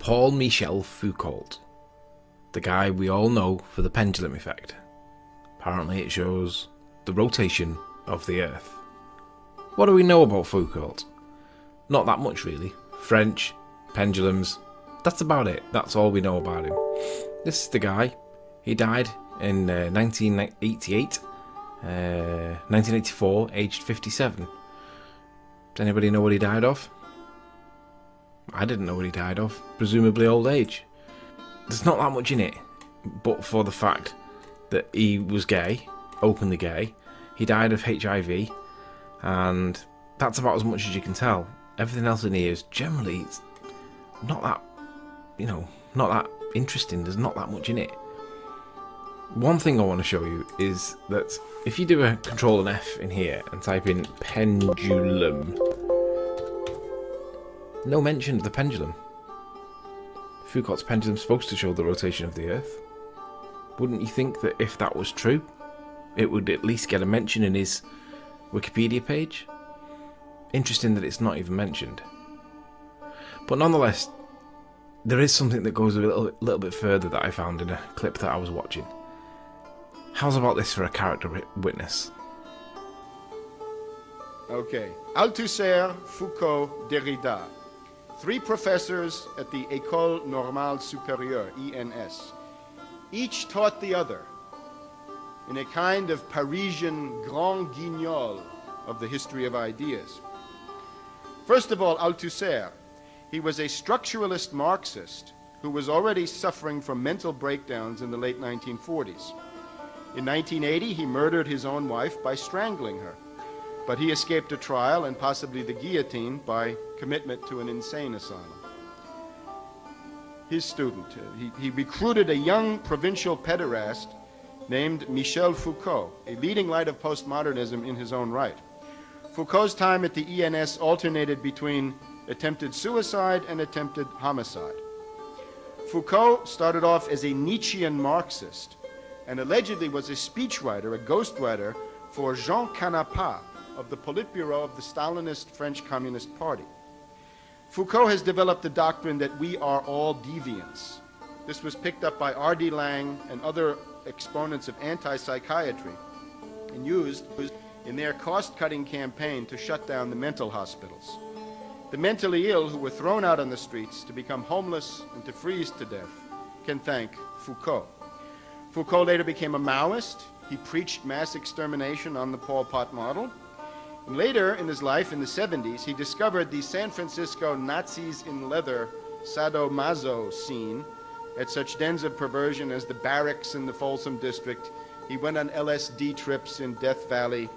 Paul-Michel Foucault, the guy we all know for the pendulum effect. Apparently it shows the rotation of the Earth. What do we know about Foucault? Not that much really. French, pendulums, that's about it. That's all we know about him. This is the guy. He died in 1984, aged 57. Does anybody know what he died of? I didn't know what he died of. Presumably old age. There's not that much in it, but for the fact that he was gay, openly gay. He died of HIV, and that's about as much as you can tell. Everything else in here is generally not that, not that interesting. There's not that much in it. One thing I want to show you is that if you do a Control and F in here and type in pendulum, no mention of the pendulum. Foucault's pendulum is supposed to show the rotation of the Earth. Wouldn't you think that if that was true, it would at least get a mention in his Wikipedia page? Interesting that it's not even mentioned. But nonetheless, there is something that goes a little bit further that I found in a clip that I was watching. How's about this for a character witness? Okay. Althusser, Foucault, Derrida. 3 professors at the École Normale Supérieure, ENS. Each taught the other in a kind of Parisian grand guignol of the history of ideas. First of all, Althusser. He was a structuralist Marxist who was already suffering from mental breakdowns in the late 1940s. In 1980, he murdered his own wife by strangling her, but he escaped a trial and possibly the guillotine by commitment to an insane asylum. His student, he recruited a young provincial pederast named Michel Foucault, a leading light of postmodernism in his own right. Foucault's time at the ENS alternated between attempted suicide and attempted homicide. Foucault started off as a Nietzschean Marxist and allegedly was a speechwriter, a ghostwriter for Jean Canapat of the Politburo of the Stalinist French Communist Party. Foucault has developed the doctrine that we are all deviants. This was picked up by R.D. Laing and other exponents of anti-psychiatry and used in their cost-cutting campaign to shut down the mental hospitals. The mentally ill who were thrown out on the streets to become homeless and to freeze to death can thank Foucault. Foucault later became a Maoist. He preached mass extermination on the Pol Pot model. And later in his life, in the 70s, he discovered the San Francisco Nazis in leather sadomaso scene at such dens of perversion as the Barracks in the Folsom District. He went on LSD trips in Death Valley.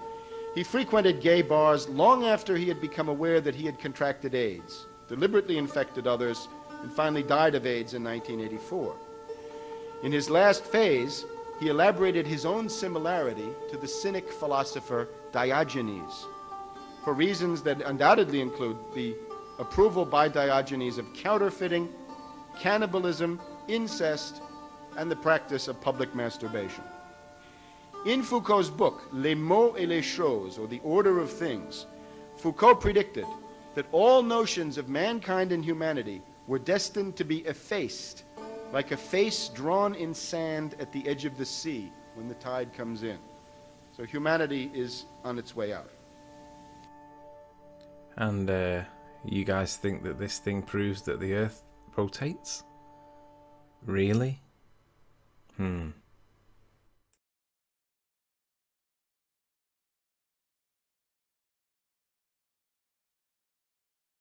He frequented gay bars long after he had become aware that he had contracted AIDS, deliberately infected others, and finally died of AIDS in 1984. In his last phase, he elaborated his own similarity to the Cynic philosopher Diogenes, for reasons that undoubtedly include the approval by Diogenes of counterfeiting, cannibalism, incest, and the practice of public masturbation. In Foucault's book, Les mots et les choses, or The Order of Things, Foucault predicted that all notions of mankind and humanity were destined to be effaced, like a face drawn in sand at the edge of the sea when the tide comes in. So humanity is on its way out. And you guys think that this thing proves that the Earth rotates? Really?